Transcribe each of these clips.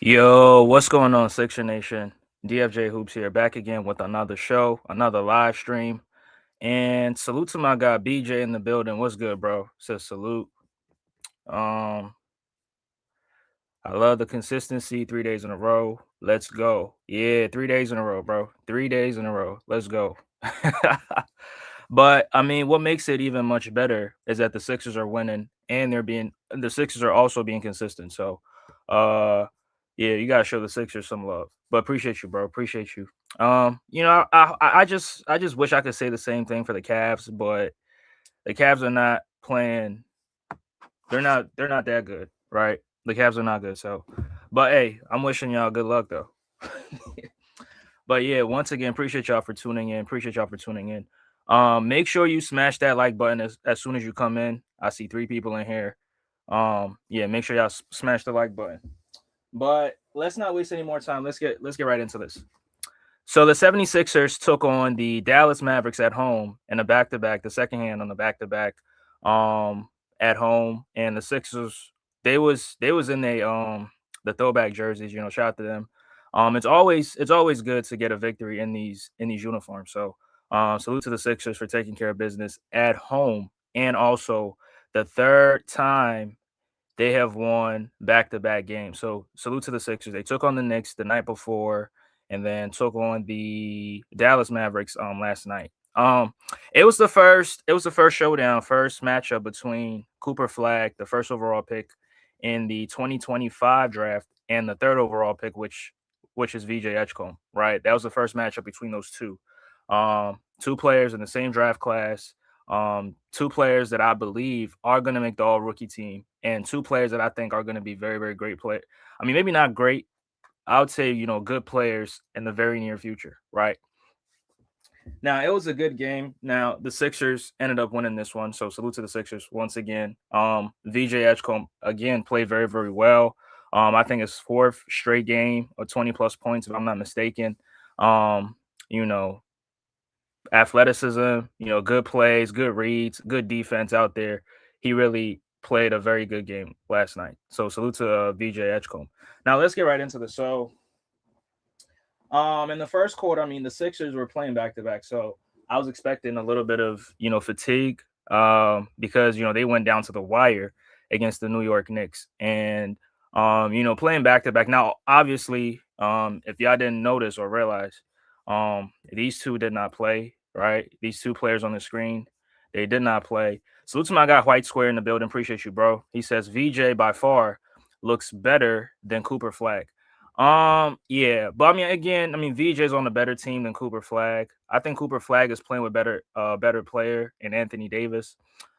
Yo, what's going on, Sixer Nation? DFJ Hoops here, back again with another show, another live stream. And salute to my guy BJ in the building. What's good, bro? Says salute. Um, I love the consistency. 3 days in a row. Let's go. Yeah, 3 days in a row, bro. 3 days in a row. Let's go. But I mean, what makes it even much better is that the Sixers are winning and the Sixers are also being consistent. So yeah, you gotta show the Sixers some love. But appreciate you, bro. Appreciate you. I just wish I could say the same thing for the Cavs, but the Cavs are not playing. They're not that good, right? The Cavs are not good. So, but hey, I'm wishing y'all good luck though. But yeah, once again, appreciate y'all for tuning in. Appreciate y'all for tuning in. Make sure you smash that like button as soon as you come in. I see 3 people in here. Yeah, make sure y'all smash the like button. But let's not waste any more time. Let's get right into this. So the 76ers took on the Dallas Mavericks at home in a back-to-back, the second hand on the back-to-back at home. And the Sixers, they was in the throwback jerseys, shout out to them. It's always good to get a victory in these uniforms. So salute to the Sixers for taking care of business at home, and also the third time they have won back-to-back games. So salute to the Sixers. They took on the Knicks the night before, and then took on the Dallas Mavericks last night. It was the first showdown, first matchup between Cooper Flagg, the first overall pick in the 2025 draft, and the third overall pick, which is VJ Edgecombe. Right, that was the first matchup between those two. Two players in the same draft class. Two players that I believe are going to make the all rookie team, and two players that I think are going to be very, very great play. I mean, maybe not great. I would say, good players in the very near future, right? Now, it was a good game. Now, the Sixers ended up winning this one, so salute to the Sixers once again. VJ Edgecombe again played very, very well. I think it's fourth straight game of 20 plus points, if I'm not mistaken. Um, you know, athleticism, good plays, good reads, good defense out there. He really played a very good game last night. So salute to VJ Edgecombe. Now let's get right into this. So in the first quarter, I mean the Sixers were playing back to back, so I was expecting a little bit of fatigue because they went down to the wire against the New York Knicks, and playing back to back. Now obviously, if y'all didn't notice or realize, these two did not play. Right, these two players on the screen, they did not play. Salute to my guy White Square in the building. Appreciate you, bro. He says VJ by far looks better than Cooper Flag. Yeah, but I mean, again, I mean, VJ's on a better team than Cooper Flagg. I think Cooper Flagg is playing with better player in Anthony Davis.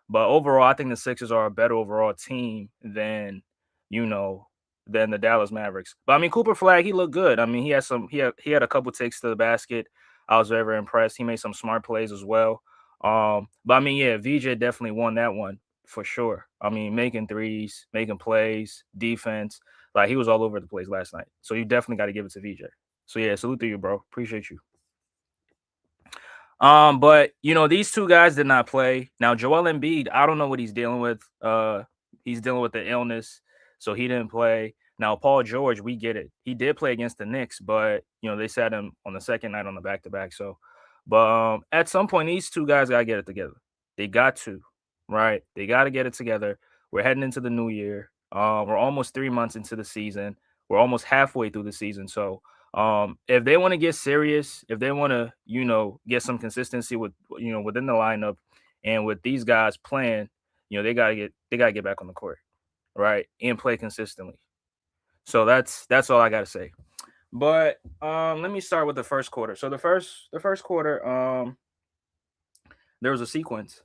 But overall, I think the Sixers are a better overall team you know, than the Dallas Mavericks. But I mean, Cooper Flagg, he looked good. I mean, he had a couple takes to the basket. I was very impressed. He made some smart plays as well. But I mean, yeah, VJ definitely won that one for sure. I mean, making threes, making plays, defense. Like he was all over the place last night. So you definitely got to give it to VJ. So yeah, salute to you, bro. Appreciate you. But these two guys did not play. Now Joel Embiid, I don't know what he's dealing with. He's dealing with the illness, so he didn't play. Now Paul George, we get it. He did play against the Knicks, but they sat him on the second night on the back to back. So, but at some point, these two guys gotta get it together. They got to, right? They got to get it together. We're heading into the new year. We're almost 3 months into the season. We're almost halfway through the season. So if they want to get serious, if they want to, get some consistency within the lineup and with these guys playing, they gotta get back on the court, right? And play consistently. So that's all I gotta say. But let me start with the first quarter. So the first quarter, there was a sequence,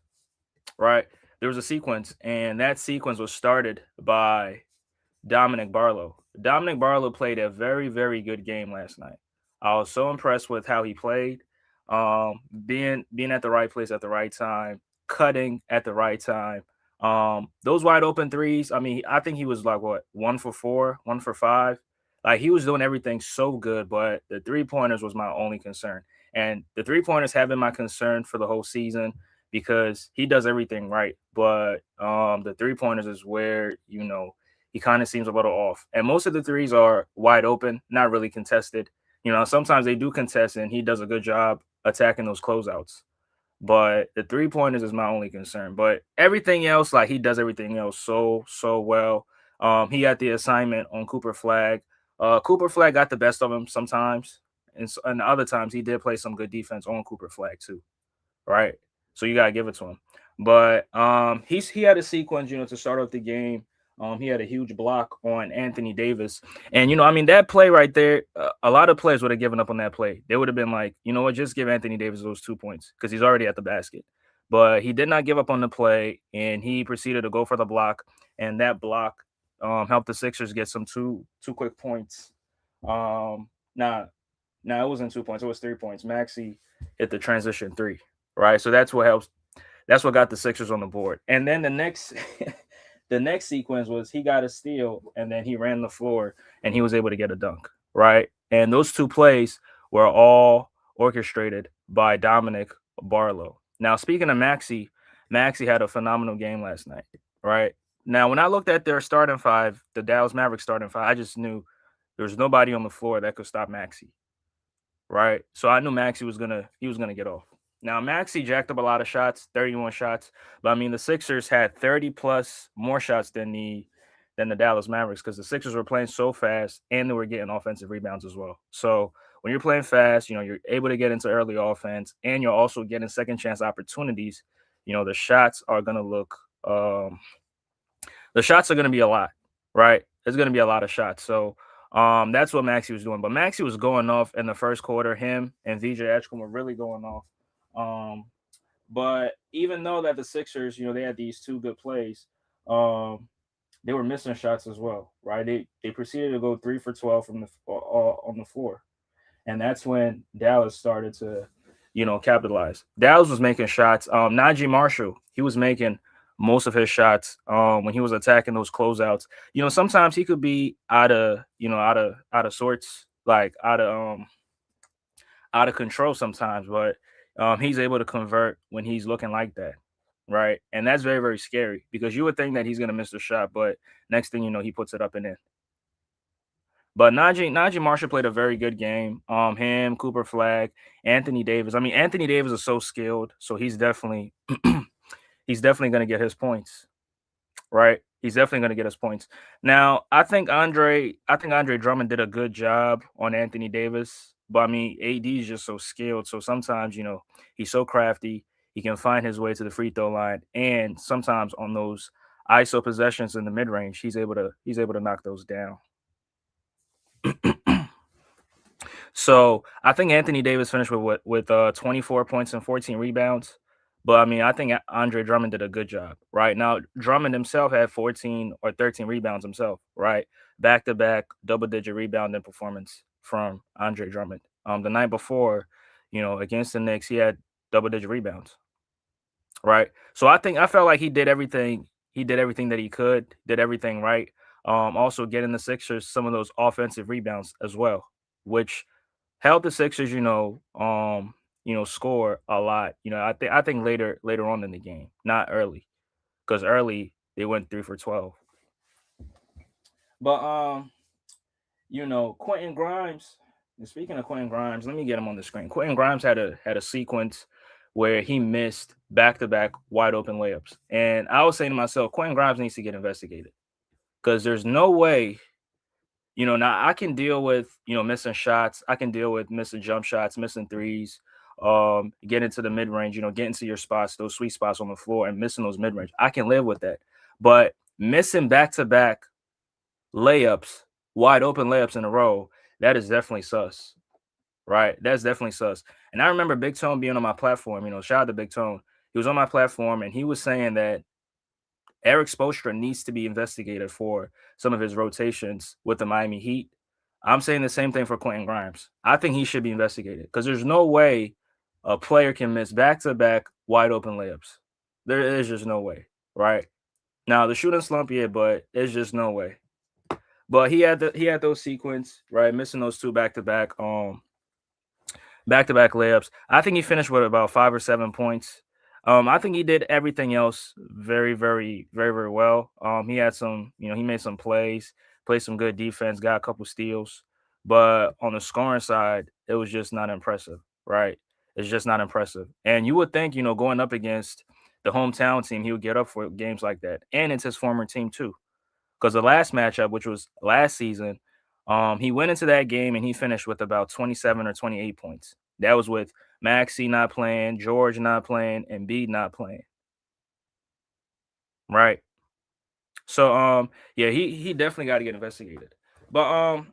right? There was a sequence, and that sequence was started by Dominic Barlow. Dominic Barlow played a very, very good game last night. I was so impressed with how he played, being at the right place at the right time, cutting at the right time. Those wide open threes. I mean, I think he was like what 1 for 4, 1 for 5. Like he was doing everything so good, but the 3 pointers was my only concern, and the 3 pointers have been my concern for the whole season because he does everything right, but the 3 pointers is where he kind of seems a little off. And most of the threes are wide open, not really contested. Sometimes they do contest, and he does a good job attacking those closeouts. But the 3 pointers is my only concern. But everything else, like he does everything else so well. He had the assignment on Cooper Flagg. Cooper Flagg got the best of him sometimes, and other times he did play some good defense on Cooper Flagg too, right? So you gotta give it to him. But he had a sequence, to start off the game. He had a huge block on Anthony Davis, and that play right there. A lot of players would have given up on that play. They would have been like, you know what, just give Anthony Davis those 2 points because he's already at the basket. But he did not give up on the play, and he proceeded to go for the block, and that block helped the Sixers get some two quick points. Now it wasn't 2 points; it was 3 points. Maxey hit the transition three, right? So that's what helps. That's what got the Sixers on the board. And then the next the next sequence was he got a steal and then he ran the floor and he was able to get a dunk, right? And those two plays were all orchestrated by Dominic Barlow. Now, speaking of Maxey, Maxey had a phenomenal game last night, right? Now, when I looked at their starting five, the Dallas Mavericks starting five, I just knew there was nobody on the floor that could stop Maxey, right? So I knew Maxey was gonna get off. Now Maxey jacked up a lot of shots, 31 shots, but I mean the Sixers had 30 plus more shots than the Dallas Mavericks because the Sixers were playing so fast and they were getting offensive rebounds as well. So when you're playing fast, you're able to get into early offense and you're also getting second chance opportunities. The shots are gonna look the shots are gonna be a lot, right? There's gonna be a lot of shots. So that's what Maxey was doing. But Maxey was going off in the first quarter. Him and VJ Edgecombe were really going off. Um, but even though that the Sixers, they had these two good plays, they were missing shots as well, right? They proceeded to go 3 for 12 from the on the floor, and that's when Dallas started to, capitalize. Dallas was making shots. Najee Marshall, he was making most of his shots when he was attacking those closeouts. Sometimes he could be out of sorts, like out of control sometimes, but he's able to convert when he's looking like that, right? And that's very, very scary because you would think that he's gonna miss the shot, but next thing you know, he puts it up and in. But Najee Marshall played a very good game. Him, Cooper Flagg, Anthony Davis. I mean, Anthony Davis is so skilled, so he's definitely he's definitely gonna get his points, right? He's definitely going to get his points. Now, I think Andre Drummond did a good job on Anthony Davis, but I mean, AD is just so skilled. So sometimes, he's so crafty. He can find his way to the free throw line, and sometimes on those ISO possessions in the mid range, he's able to knock those down. So I think Anthony Davis finished with 24 points and 14 rebounds. But I mean, I think Andre Drummond did a good job. Right now, Drummond himself had 14 or 13 rebounds himself. Right, back to back double digit rebounding performance from Andre Drummond. The night before, against the Knicks, he had double digit rebounds. Right, so I felt like he did everything. He did everything that he could. Did everything right. Also getting the Sixers some of those offensive rebounds as well, which helped the Sixers, score a lot. I think later on in the game, not early, because early they went 3 for 12. But Quentin Grimes. And speaking of Quentin Grimes, let me get him on the screen. Quentin Grimes had a sequence where he missed back to back wide open layups, and I was saying to myself, Quentin Grimes needs to get investigated because there's no way. Now I can deal with, missing shots. I can deal with missing jump shots, missing threes, get into the mid range, get into your spots, those sweet spots on the floor and missing those mid range. I can live with that. But missing back to back layups, wide open layups in a row, that is definitely sus. Right. That's definitely sus. And I remember Big Tone being on my platform, shout out to Big Tone. He was on my platform and he was saying that Eric Spoelstra needs to be investigated for some of his rotations with the Miami Heat. I'm saying the same thing for Quentin Grimes. I think he should be investigated because there's no way a player can miss back-to-back wide open layups. There is just no way, right? Now the shooting slump, yeah, but there's just no way. But he had those sequence, right? Missing those two back-to-back layups. I think he finished with about 5 or 7 points. I think he did everything else very, very, very, very well. He had some, he made some plays, played some good defense, got a couple steals, but on the scoring side, it was just not impressive, right? It's just not impressive. And you would think, going up against the hometown team, he would get up for games like that, and it's his former team too. Because the last matchup, which was last season, he went into that game and he finished with about 27 or 28 points. That was with Maxey not playing, George not playing, and Embiid not playing. Right. So yeah, he definitely got to get investigated. But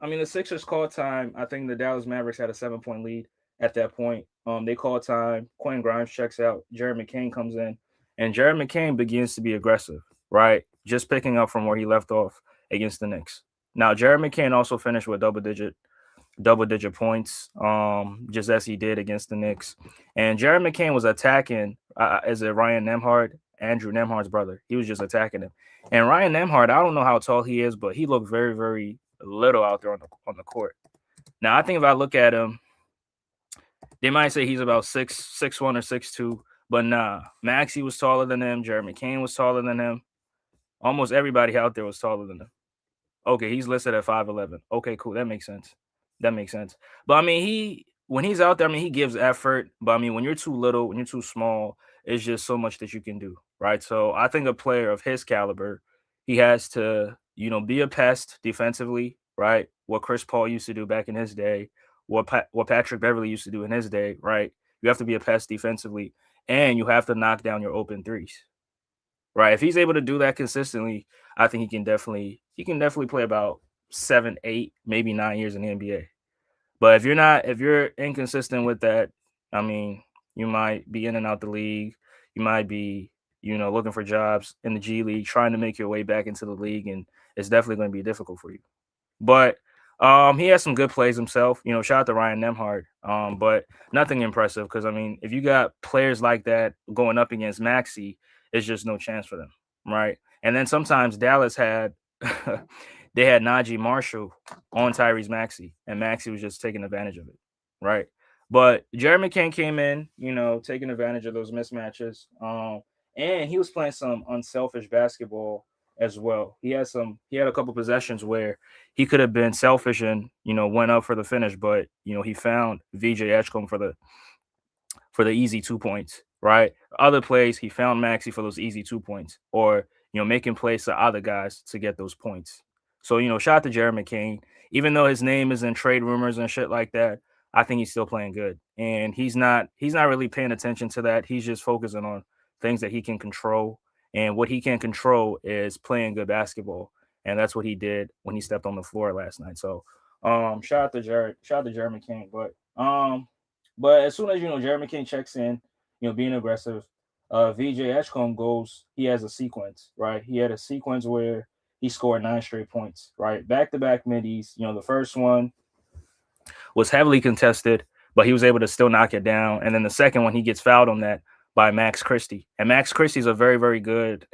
I mean the Sixers called time. I think the Dallas Mavericks had a 7 point lead at that point. They called time. Quentin Grimes checks out. Jared McCain comes in, and Jared McCain begins to be aggressive. Right, just picking up from where he left off against the Knicks. Now Jared McCain also finished with double digit points, just as he did against the Knicks. And Jared McCain was attacking, is it Ryan Nemhard, Andrew Nemhard's brother? He was just attacking him. And Ryan Nemhard, I don't know how tall he is, but he looked very, very little out there on the court. Now, I think if I look at him, they might say he's about 6'1" or 6'2", but nah, Maxey was taller than him. Jared McCain was taller than him. Almost everybody out there was taller than him. Okay, he's listed at 5'11". Okay, cool. That makes sense. That makes sense. But I mean, when he's out there, I mean, he gives effort. But I mean, when you're too little, when you're too small, it's just so much that you can do, right? So I think a player of his caliber, he has to, be a pest defensively, right? What Chris Paul used to do back in his day, what Patrick Beverly used to do in his day, right? You have to be a pest defensively, and you have to knock down your open threes, right? If he's able to do that consistently, I think he can definitely play about 7, 8, maybe 9 years in the NBA. But if you're inconsistent with that, I mean, you might be in and out the league. You might be, looking for jobs in the G League, trying to make your way back into the league, and it's definitely going to be difficult for you. But he has some good plays himself. Shout out to Ryan Nemhard. But nothing impressive because I mean, if you got players like that going up against Maxey, it's just no chance for them, right? And then sometimes Dallas had they had Najee Marshall on Tyrese Maxey, and Maxey was just taking advantage of it, right? But Jerry McCain came in, taking advantage of those mismatches. And he was playing some unselfish basketball as well. He had a couple possessions where he could have been selfish and went up for the finish, but he found VJ Edgecombe for the easy 2 points, right? Other plays, he found Maxey for those easy 2 points, or making plays to other guys to get those points. So shout out to Jared McCain. Even though his name is in trade rumors and shit like that, I think he's still playing good, and he's not really paying attention to that. He's just focusing on things that he can control, and what he can control is playing good basketball, and that's what he did when he stepped on the floor last night. So, shout out to Jared McCain, but as soon as Jeremy King checks in, being aggressive, VJ Edgecombe goes. He has a sequence, right? He had a sequence where he scored 9 straight points, right? Back to back middies. The first one was heavily contested, but he was able to still knock it down. And then the second one, he gets fouled on that by Max Christie. And Max Christie's a very, very good.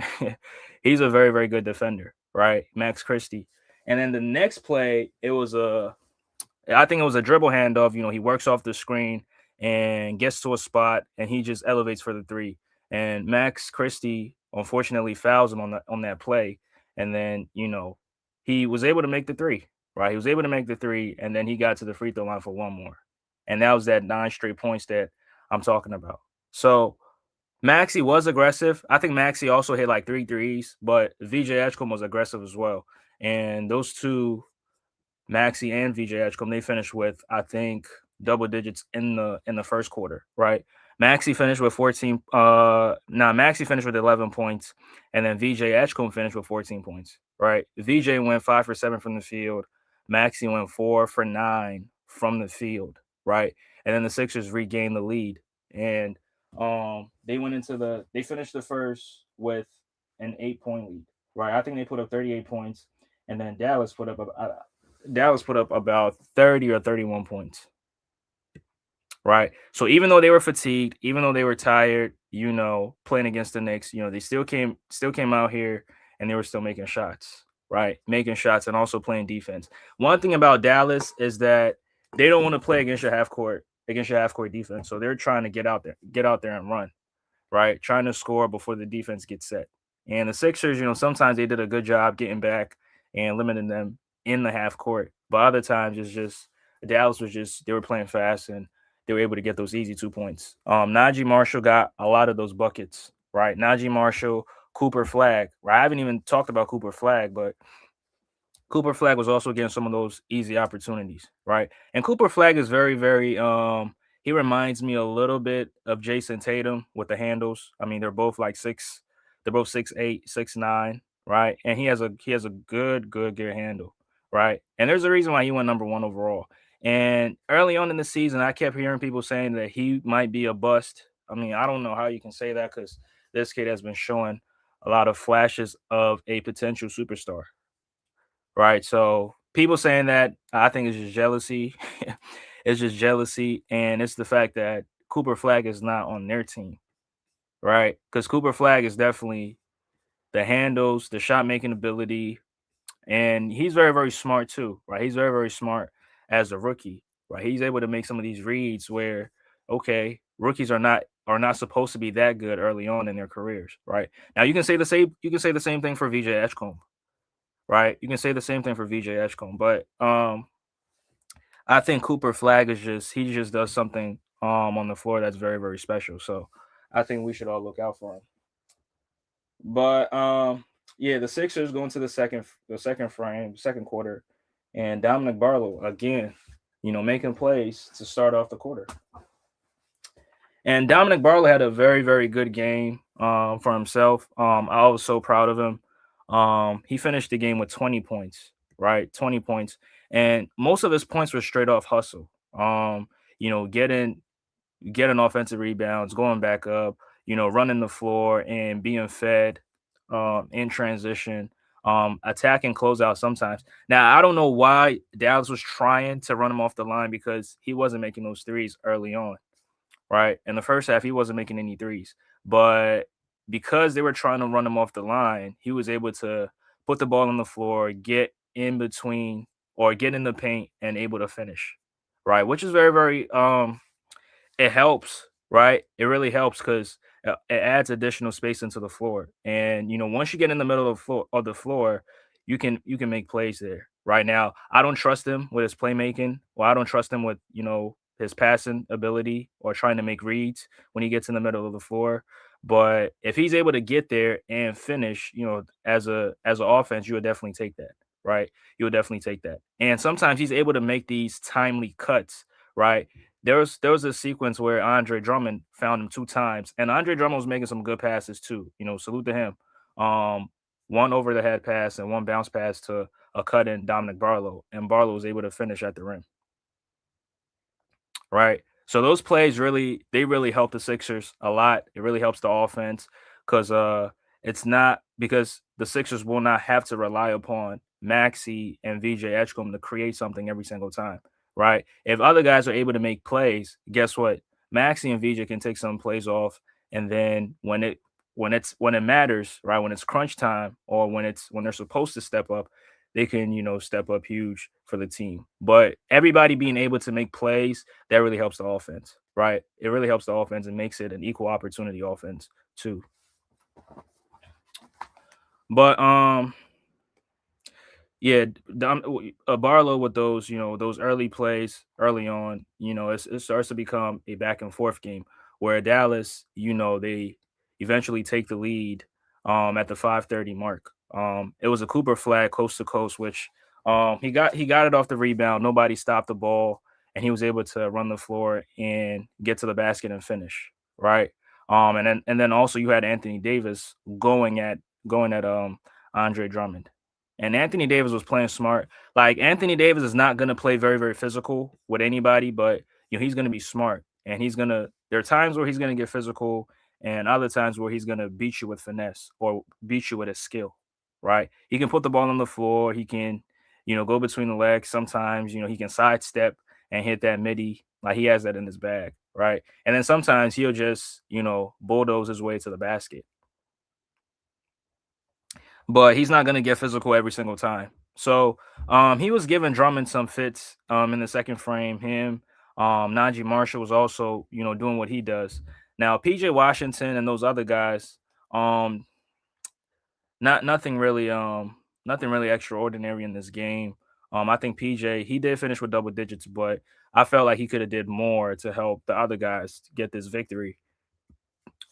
He's a very, very good defender, right? Max Christie. And then the next play, I think it was a dribble handoff. He works off the screen and gets to a spot, and he just elevates for the three. And Max Christie unfortunately fouls him on that play, and then he was able to make the three. Right, he was able to make the three, and then he got to the free throw line for one more, and that was that 9 straight points that I'm talking about. So Maxey was aggressive. I think Maxey also hit like 3 threes, but VJ Edgecombe was aggressive as well. And those two, Maxey and VJ Edgecombe, they finished with, I think, double digits in the first quarter, right? Maxey finished with 14. Maxey finished with 11 points, and then VJ Edgecombe finished with 14 points, right? VJ went 5 for 7 from the field. Maxey went 4 for 9 from the field, right? And then the Sixers regained the lead, and they finished the first with an 8 point lead, right? I think they put up 38 points, and then Dallas put up about 30 or 31 points, right? So even though they were fatigued, even though they were tired, playing against the Knicks, they still came out here and they were still making shots, right? Making shots and also playing defense. One thing about Dallas is that they don't want to play against your half court defense. So they're trying to get out there and run. right? Trying to score before the defense gets set. And the Sixers, sometimes they did a good job getting back and limiting them in the half court. But other times it's just Dallas was just they were playing fast and they were able to get those easy 2 points. Najee Marshall got a lot of those buckets, right? Najee Marshall, Cooper Flagg. Right? I haven't even talked about Cooper Flagg, but Cooper Flagg was also getting some of those easy opportunities, right? And Cooper Flagg is very, very he reminds me a little bit of Jason Tatum with the handles. I mean, they're both 6'8", 6'9", right? And he has a good handle, right? And there's a reason why he went number one overall. And early on in the season, I kept hearing people saying that he might be a bust. I mean, I don't know how you can say that because this kid has been showing a lot of flashes of a potential superstar, right? So people saying that, I think it's just jealousy. It's just jealousy, and it's the fact that Cooper Flag is not on their team, right? Because Cooper Flag is definitely the handles, the shot making ability, and he's very, very smart too, right? He's very, very smart as a rookie, right? He's able to make some of these reads where, okay, rookies are not supposed to be that good early on in their careers, right? Now you can say the same thing for VJ Edgecombe, right? You can say the same thing for VJ Edgecombe, but I think Cooper Flag is just he just does something on the floor that's very, very special. So I think we should all look out for him. But yeah, the Sixers go into the second frame, second quarter, and Dominic Barlow again, making plays to start off the quarter. And Dominic Barlow had a very, very good game for himself. I was so proud of him. He finished the game with 20 points, right? 20 points. And most of his points were straight off hustle. Getting offensive rebounds, going back up, running the floor and being fed in transition, attacking closeout sometimes. Now, I don't know why Dallas was trying to run him off the line because he wasn't making those threes early on, right? In the first half, he wasn't making any threes. But because they were trying to run him off the line, he was able to put the ball on the floor, get in between or get in the paint and able to finish, right? Which is very, very it helps, right? It really helps because it adds additional space into the floor. And once you get in the middle of the floor, you can make plays there. Right now, I don't trust him with his playmaking. Well, I don't trust him with his passing ability or trying to make reads when he gets in the middle of the floor. But if he's able to get there and finish, as an offense, you would definitely take that, right? You would definitely take that. And sometimes he's able to make these timely cuts, right? There was a sequence where Andre Drummond found him 2 times, and Andre Drummond was making some good passes too. Salute to him. Um, one over the head pass and one bounce pass to a cut in Dominic Barlow, and Barlow was able to finish at the rim, right? So those plays really help the Sixers a lot. It really helps the offense because it's not because the Sixers will not have to rely upon Maxey and VJ Edgecombe to create something every single time, right? If other guys are able to make plays, guess what? Maxey and VJ can take some plays off, and then when it matters, right? When it's crunch time or when they're supposed to step up, they can step up huge for the team. But everybody being able to make plays that really helps the offense, right? It really helps the offense and makes it an equal opportunity offense too. But yeah, Barlow with those early plays early on, it starts to become a back and forth game where Dallas, they eventually take the lead at the 5:30 mark. It was a Cooper Flag coast to coast, which he got it off the rebound. Nobody stopped the ball, and he was able to run the floor and get to the basket and finish, right? And then also you had Anthony Davis going at Andre Drummond. And Anthony Davis was playing smart. Like Anthony Davis is not gonna play very, very physical with anybody, but he's gonna be smart. And there are times where he's gonna get physical and other times where he's gonna beat you with finesse or beat you with his skill. Right. He can put the ball on the floor, he can, go between the legs. Sometimes, he can sidestep and hit that midi. Like he has that in his bag. Right. And then sometimes he'll just, bulldoze his way to the basket, but he's not going to get physical every single time. So he was giving Drummond some fits in the second frame. Najee Marshall was also, doing what he does. Now PJ Washington and those other guys, um, not nothing really extraordinary in this game. I think PJ he did finish with double digits, but I felt like he could have did more to help the other guys get this victory.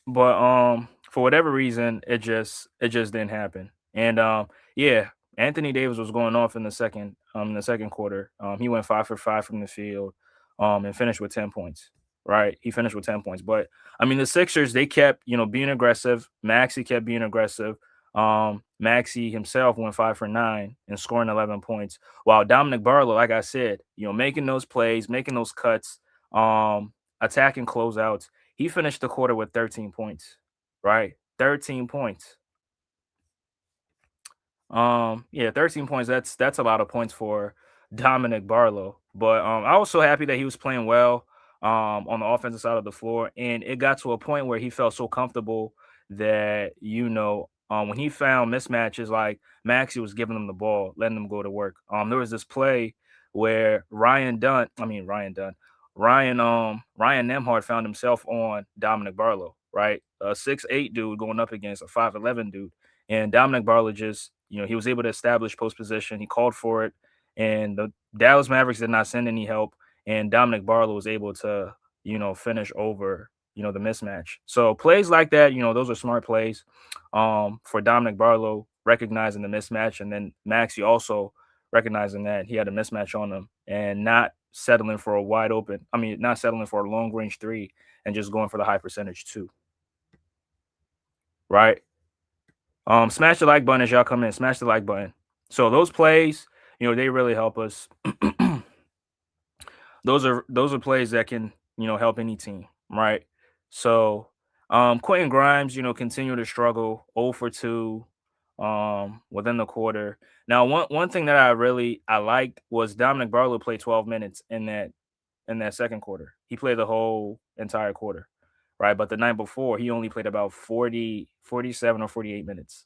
But for whatever reason, it just didn't happen. And yeah, Anthony Davis was going off in the second quarter. He went 5 for 5 from the field, and finished with 10 points. Right, he finished with 10 points. But I mean, the Sixers they kept being aggressive. Maxey kept being aggressive. Maxey himself went 5 for 9 and scoring 11 points, while Dominic Barlow, like I said, making those plays, making those cuts, attacking closeouts. He finished the quarter with 13 points, right? 13 points. Yeah, 13 points. That's a lot of points for Dominic Barlow. But I was so happy that he was playing well on the offensive side of the floor, and it got to a point where he felt so comfortable that when he found mismatches, like Maxey was giving him the ball, letting them go to work. There was this play where Ryan Nemhard found himself on Dominic Barlow, right? A 6'8" dude going up against a 5'11" dude. And Dominic Barlow just, he was able to establish post position. He called for it, and the Dallas Mavericks did not send any help. And Dominic Barlow was able to, finish over, the mismatch. So plays like that, those are smart plays. For Dominic Barlow recognizing the mismatch, and then Maxey also recognizing that he had a mismatch on him and not settling for a wide open. I mean, not settling for a long range three and just going for the high percentage two. Right. Smash the like button as y'all come in. Smash the like button. So those plays, they really help us. Those are plays that can help any team, right? So, Quentin Grimes, continue to struggle 0 for 2, within the quarter. Now, one thing that I liked was Dominic Barlow played 12 minutes in that second quarter. He played the whole entire quarter, right? But the night before, he only played about 47 or 48 minutes.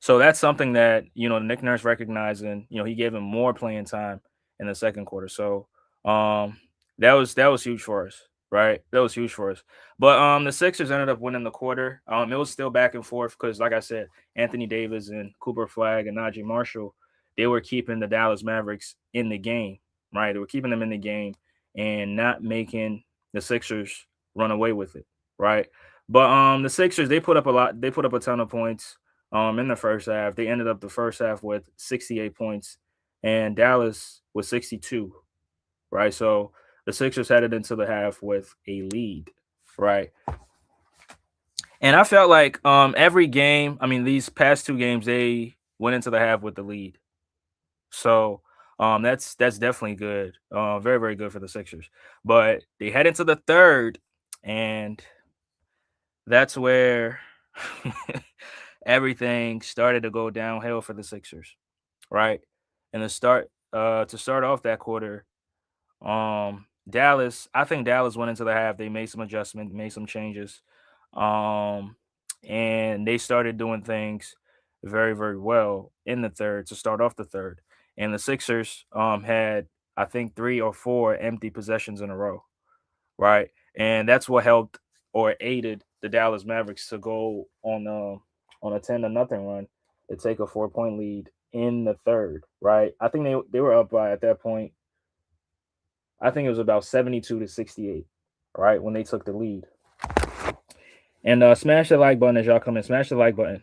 So that's something that Nick Nurse recognized, and he gave him more playing time in the second quarter. So that was huge for us, right? That was huge for us. But the Sixers ended up winning the quarter. It was still back and forth because, like I said, Anthony Davis and Cooper Flagg and Najee Marshall, they were keeping the Dallas Mavericks in the game, right? They were keeping them in the game and not making the Sixers run away with it, right? But the Sixers they put up a lot. They put up a ton of points in the first half. They ended up the first half with 68 points and Dallas with 62, right? So the Sixers headed into the half with a lead, right? And I felt like every game, I mean these past two games they went into the half with the lead. So that's definitely good. Very very good for the Sixers. But they head into the third and that's where everything started to go downhill for the Sixers, right? And to start off that quarter, I think Dallas went into the half. They made some adjustments, made some changes, um, and they started doing things very very well in the third to start off the third. And the Sixers had I think 3 or 4 empty possessions in a row, right? And that's what helped or aided the Dallas Mavericks to go on a 10-0 run to take a 4 point lead in the third, right? I think they were up by at that point. I think it was about 72-68, right, when they took the lead. And smash the like button as y'all come in. Smash the like button.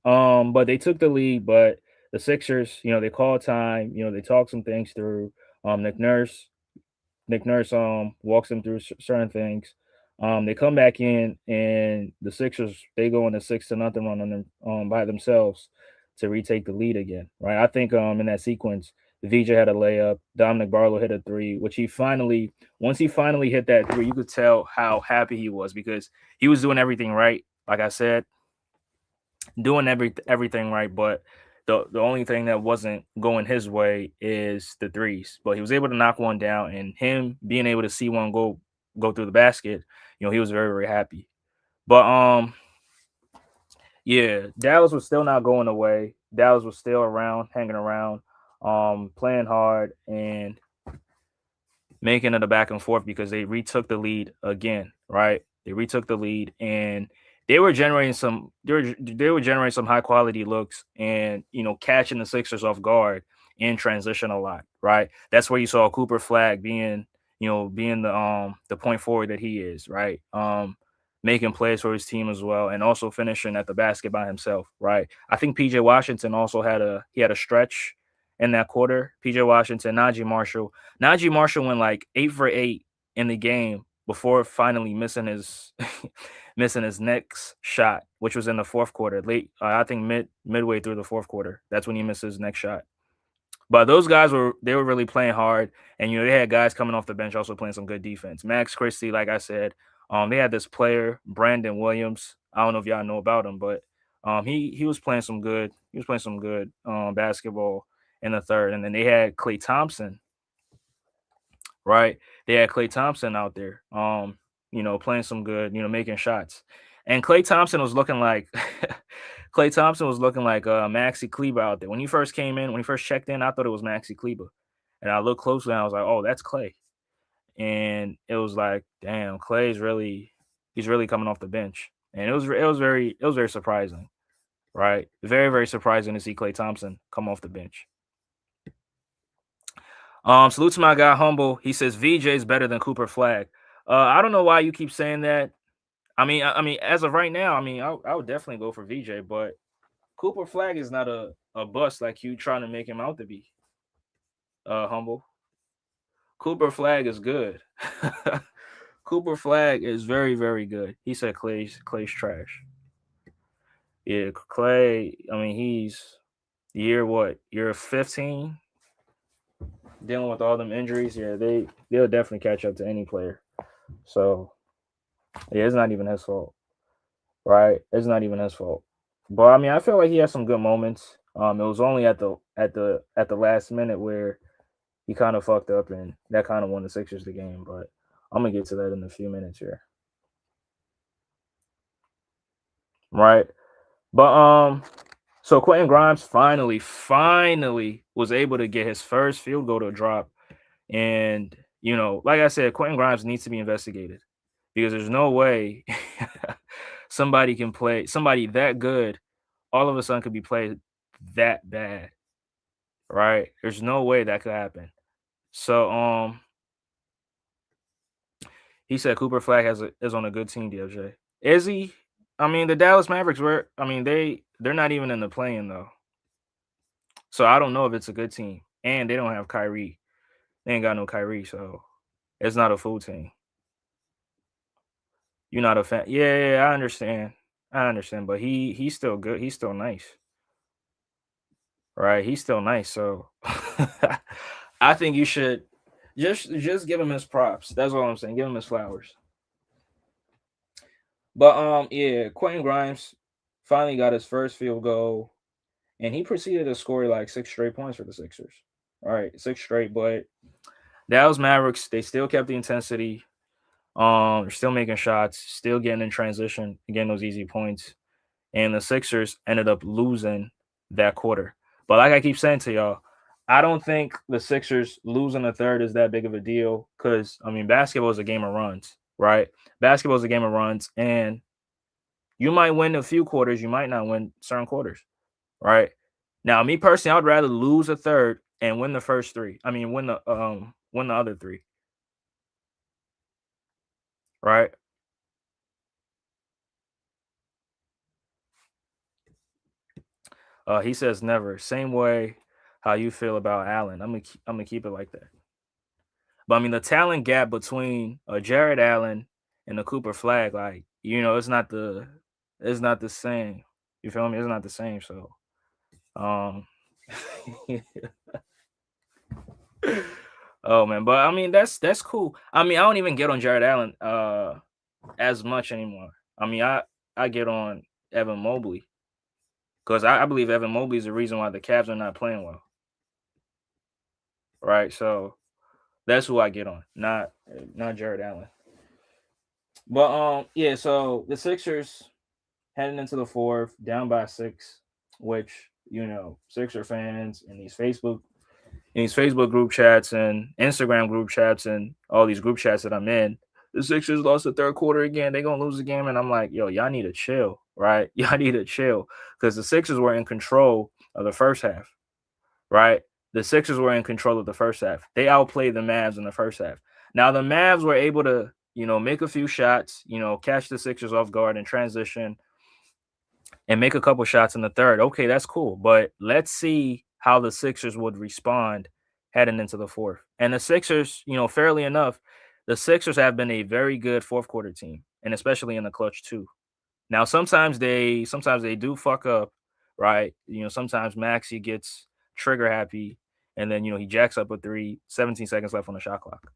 But they took the lead, but the Sixers, they called time. They talked some things through. Nick Nurse walks them through certain things. They come back in, and the Sixers they go on a 6-0 run on them by themselves to retake the lead again. Right, I think in that sequence, VJ had a layup. Dominic Barlow hit a three, which once he finally hit that three, you could tell how happy he was because he was doing everything right. Like I said, doing everything right, but the only thing that wasn't going his way is the threes. But he was able to knock one down, and him being able to see one go through the basket, he was very very happy. But yeah, Dallas was still not going away. Dallas was still around, hanging around, playing hard, and making it a back and forth because they retook the lead again, right? They retook the lead and they were generating some high quality looks and catching the Sixers off guard in transition a lot, right? That's where you saw Cooper Flagg being the point forward that he is, right? Making plays for his team as well, and also finishing at the basket by himself, right? I think PJ Washington also had a stretch in that quarter. PJ Washington, Najee Marshall went like 8 for 8 in the game before finally missing his missing his next shot, which was in the fourth quarter, late. I think midway through the fourth quarter. That's when he missed his next shot. But those guys were really playing hard, and they had guys coming off the bench also playing some good defense. Max Christie, like I said, they had this player Brandon Williams. I don't know if y'all know about him, but he was playing some good. He was playing some good basketball in the third, and then they had Klay Thompson, right? They had Klay Thompson out there, playing some good, making shots. And Klay Thompson was looking like Klay Thompson was looking like Maxey Kleber out there. When he first came in, when he first checked in, I thought it was Maxey Kleber. And I looked closely and I was like, oh, that's Klay. And it was like, damn, he's really coming off the bench. And it was very surprising, right? Very, very surprising to see Klay Thompson come off the bench. Salute to my guy Humble. He says VJ is better than Cooper Flagg. I don't know why you keep saying that. I mean, as of right now, I would definitely go for VJ, but Cooper Flagg is not a bust like you trying to make him out to be. Humble. Cooper Flagg is good. Cooper Flagg is very, very good. He said Clay's trash. Yeah, Clay. I mean, he's year what? Year 15, dealing with all them injuries. Yeah, they'll definitely catch up to any player. So yeah, it's not even his fault, right? It's not even his fault. But I mean, I feel like he had some good moments. It was only at the last minute where he kind of fucked up, and that kind of won the Sixers the game. But I'm gonna get to that in a few minutes here, right? But so Quentin Grimes finally was able to get his first field goal to drop, and like I said, Quentin Grimes needs to be investigated because there's no way somebody that good all of a sudden could be played that bad, right? There's no way that could happen. So he said Cooper Flagg is on a good team, DFJ. Is he? I mean, the Dallas Mavericks were. I mean, they're not even in the playing though. So I don't know if it's a good team, and they don't have Kyrie. They ain't got no Kyrie, so it's not a full team. You're not a fan. Yeah, I understand. I understand, but he's still good. He's still nice, right? He's still nice. So I think you should just give him his props. That's all I'm saying. Give him his flowers. But yeah, Quentin Grimes finally got his first field goal, and he proceeded to score like 6 straight points for the Sixers. All right, 6 straight. But Dallas Mavericks, they still kept the intensity. They're still making shots, still getting in transition, getting those easy points. And the Sixers ended up losing that quarter. But like I keep saying to y'all, I don't think the Sixers losing a third is that big of a deal because I mean basketball is a game of runs, right? Basketball is a game of runs, and you might win a few quarters, you might not win certain quarters, right? Now, me personally, I would rather lose a third and win the first three. I mean, win the other three, right? He says never. Same way how you feel about Allen. I'm gonna keep it like that. But I mean, the talent gap between Jared Allen and the Cooper Flag, like it's not the same. You feel me? It's not the same. So, um, oh man, but I mean that's cool. I mean, I don't even get on Jared Allen as much anymore. I mean, I get on Evan Mobley because I believe Evan Mobley is the reason why the Cavs are not playing well, right? So that's who I get on, not Jared Allen. But yeah, so the Sixers heading into the fourth, down by 6, which Sixer fans and these Facebook in these Facebook group chats and Instagram group chats and all these group chats that I'm in, the Sixers lost the third quarter again. They're gonna lose the game. And I'm like, yo, y'all need to chill, right? Y'all need to chill. Because the Sixers were in control of the first half, right? The Sixers were in control of the first half. They outplayed the Mavs in the first half. Now the Mavs were able to, make a few shots, catch the Sixers off guard and transition and make a couple shots in the third. Okay, that's cool. But let's see how the Sixers would respond heading into the fourth. And the Sixers, fairly enough, the Sixers have been a very good fourth quarter team, and especially in the clutch too. Now sometimes they do fuck up, right? Sometimes Maxey gets trigger happy and then he jacks up a three, 17 seconds left on the shot clock.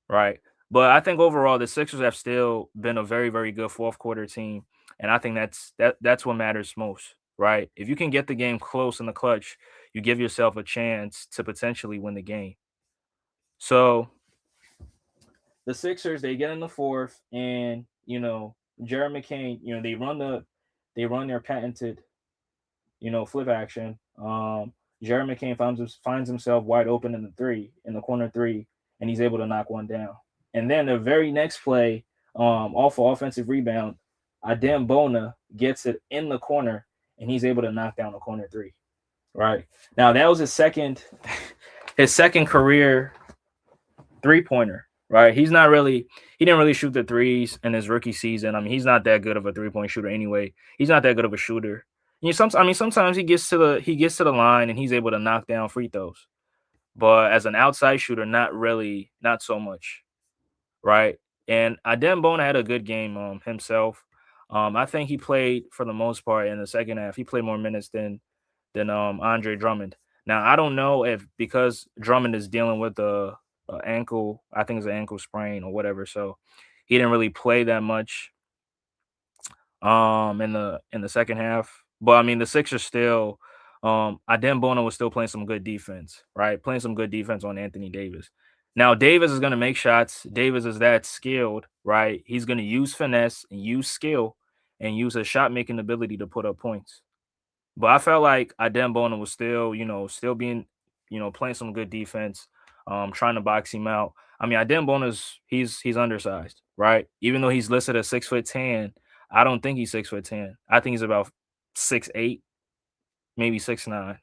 Right. But I think overall the Sixers have still been a very, very good fourth quarter team. And I think that's what matters most, right? If you can get the game close in the clutch, you give yourself a chance to potentially win the game. So the Sixers, they get in the fourth, and Jared McCain, they run their patented, flip action. Jared McCain finds himself wide open in the corner three, and he's able to knock one down. And then the very next play, off of offensive rebound, Adem Bona gets it in the corner, and he's able to knock down the corner three. Right now, that was his second career 3-pointer. Right, he didn't really shoot the threes in his rookie season. I mean, he's not that good of a 3-point shooter anyway. He's not that good of a shooter. Sometimes he gets to the line and he's able to knock down free throws. But as an outside shooter, not so much, right? And Adem Bona had a good game himself. I think he played for the most part in the second half. He played more minutes than Andre Drummond. Now I don't know if because Drummond is dealing with a ankle, I think it's an ankle sprain or whatever, so he didn't really play that much in the second half. But I mean the Sixers still Adem Bona was still playing some good defense, right? Playing some good defense on Anthony Davis. Now Davis is gonna make shots. Davis is that skilled, right? He's gonna use finesse and use skill and use his shot making ability to put up points. But I felt like Adem Bona was still being, playing some good defense, trying to box him out. I mean, Adem Bona's he's undersized, right? Even though he's listed as 6'10", I don't think he's 6'10". I think he's about 6'8", maybe 6'9".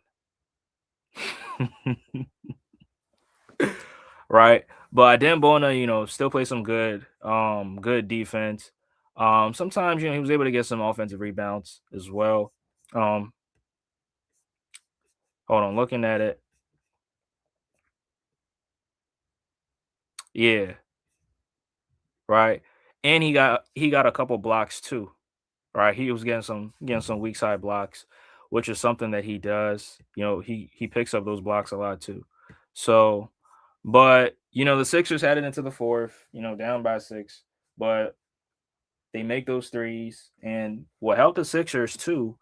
Right? But Adem Bona, still plays some good defense. Sometimes, he was able to get some offensive rebounds as well. Um, Hold on, looking at it. Yeah, right. And he got a couple blocks too, right? He was getting some weak side blocks, which is something that he does. He picks up those blocks a lot too. So, but the Sixers headed into the fourth, down by 6, but they make those threes. And what helped the Sixers too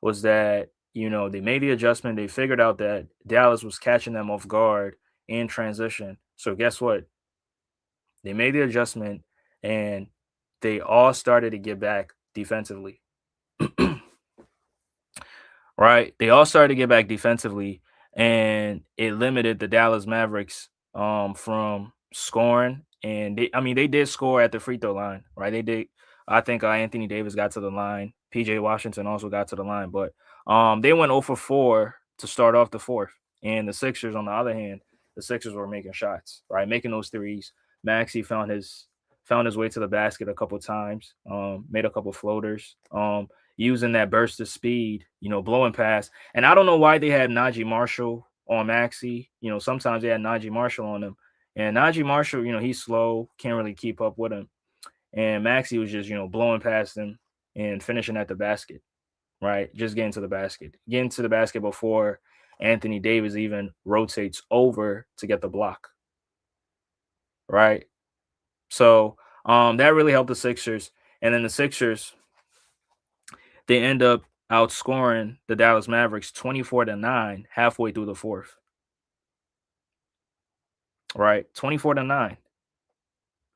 was that, they made the adjustment. They figured out that Dallas was catching them off guard in transition. So guess what? They made the adjustment and they all started to get back defensively. Right? They all started to get back defensively, and it limited the Dallas Mavericks from scoring. And they did score at the free throw line, right? They did. I think Anthony Davis got to the line. PJ Washington also got to the line, but they went 0 for 4 to start off the fourth. And the Sixers, on the other hand, the Sixers were making shots, right? Making those threes. Maxey found his way to the basket a couple times, made a couple floaters. Using that burst of speed, blowing past. And I don't know why they had Najee Marshall on Maxey. Sometimes they had Najee Marshall on him. And Najee Marshall, he's slow, can't really keep up with him. And Maxey was just, blowing past him and finishing at the basket, right? Just getting to the basket before Anthony Davis even rotates over to get the block, right? So that really helped the Sixers. And then the Sixers, they end up outscoring the Dallas Mavericks 24-9 halfway through the fourth. Right? 24-9.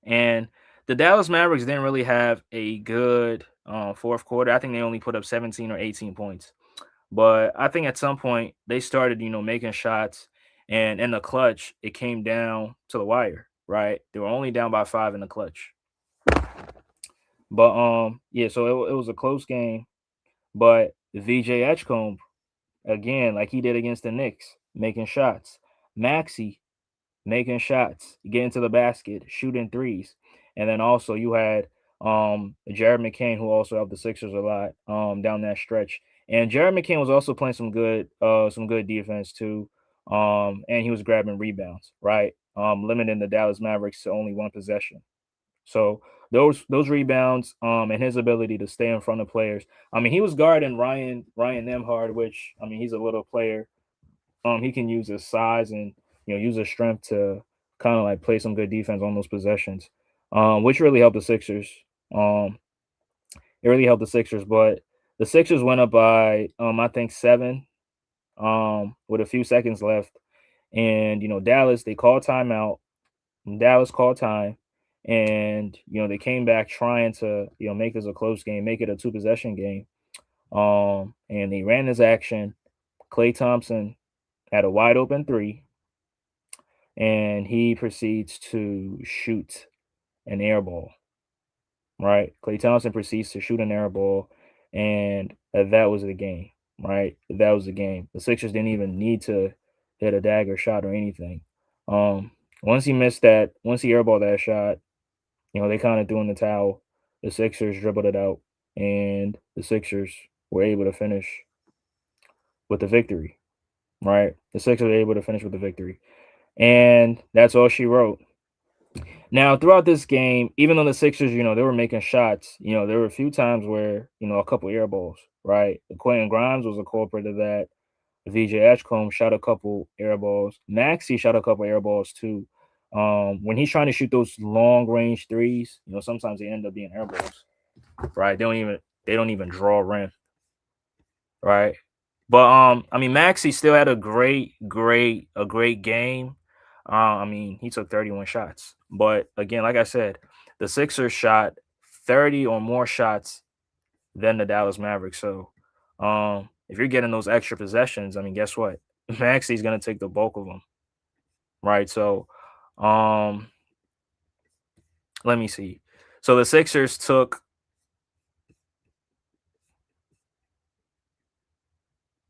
And the Dallas Mavericks didn't really have a good fourth quarter. I think they only put up 17 or 18 points. But I think at some point they started, making shots And in the clutch, it came down to the wire, right? They were only down by 5 in the clutch. But yeah, so it was a close game. But VJ Edgecombe, again, like he did against the Knicks, making shots. Maxey making shots, getting to the basket, shooting threes. And then also you had Jared McCain, who also helped the Sixers a lot down that stretch. And Jared McCain was also playing some good defense too. And he was grabbing rebounds, right? Limiting the Dallas Mavericks to only one possession. So those rebounds, and his ability to stay in front of players. I mean, he was guarding Ryan Nemhard, which I mean he's a little player. He can use his size and use his strength to kind of like play some good defense on those possessions, which really helped the Sixers. Um, it really helped the Sixers, but the Sixers went up by I think 7 with a few seconds left, and Dallas they called timeout. Dallas called time, and they came back trying to make this a close game, make it a two possession game. And they ran this action. Klay Thompson had a wide open three, and he proceeds to shoot an air ball. Right, Klay Thompson proceeds to shoot an air ball, and that was the game. Right, that was the game. The Sixers didn't even need to hit a dagger shot or anything. Um, once he airballed that shot, they kind of threw in the towel. The Sixers dribbled it out, and the Sixers were able to finish with the victory. Right, the Sixers were able to finish with the victory, and that's all she wrote. Now, throughout this game, even though the Sixers, they were making shots, there were a few times where, a couple air balls, right? Quentin Grimes was a culprit of that. VJ Edgecombe shot a couple air balls. Maxey shot a couple air balls too. When he's trying to shoot those long range threes, sometimes they end up being air balls, right? They don't even draw rim, right? But I mean, Maxey still had a great game. I mean, he took 31 shots. But again, like I said, the Sixers shot 30 or more shots than the Dallas Mavericks. So if you're getting those extra possessions, I mean, guess what? Maxey's gonna take the bulk of them. Right. So um let me see. So the Sixers took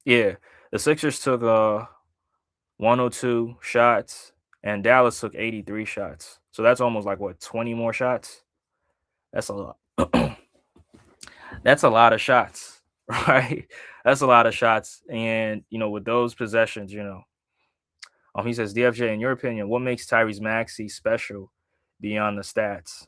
yeah, the Sixers took 102 shots, and Dallas took 83 shots. So that's almost like what, 20 more shots? That's a lot. That's a lot of shots, right? That's a lot of shots. And, with those possessions, he says, DFJ, in your opinion, what makes Tyrese Maxey special beyond the stats?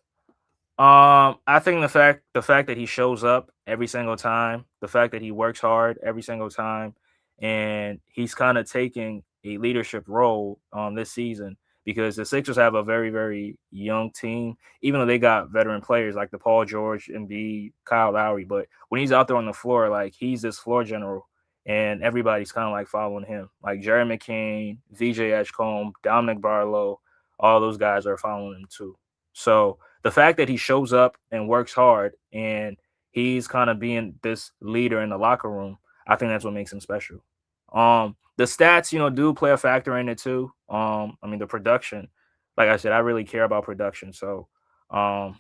I think the fact that he shows up every single time, the fact that he works hard every single time, and he's kind of taking a leadership role this season because the Sixers have a very very young team, even though they got veteran players like the Paul George, Embiid, Kyle Lowry. But when he's out there on the floor, like he's this floor general, and everybody's kind of like following him. Like Jerry McCain, VJ Edgecombe, Dominic Barlow, all those guys are following him too. So the fact that he shows up and works hard and he's kind of being this leader in the locker room, I think that's what makes him special. The stats, do play a factor in it too. I mean the production, like I said, I really care about production. So, um,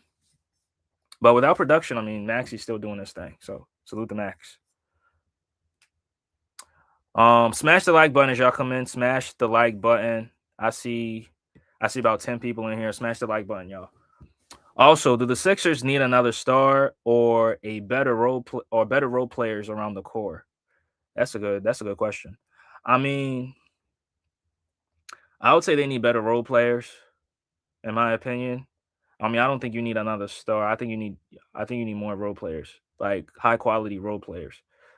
but without production, I mean Maxey's still doing this thing. So salute the Max. Smash the like button as y'all come in. Smash the like button. I see about 10 people in here. Smash the like button, y'all. Also, do the Sixers need another star or a better role players around the core? That's a good question. I mean, I would say they need better role players, in my opinion. I mean, I don't think you need another star. I think you need more role players, like high quality role players.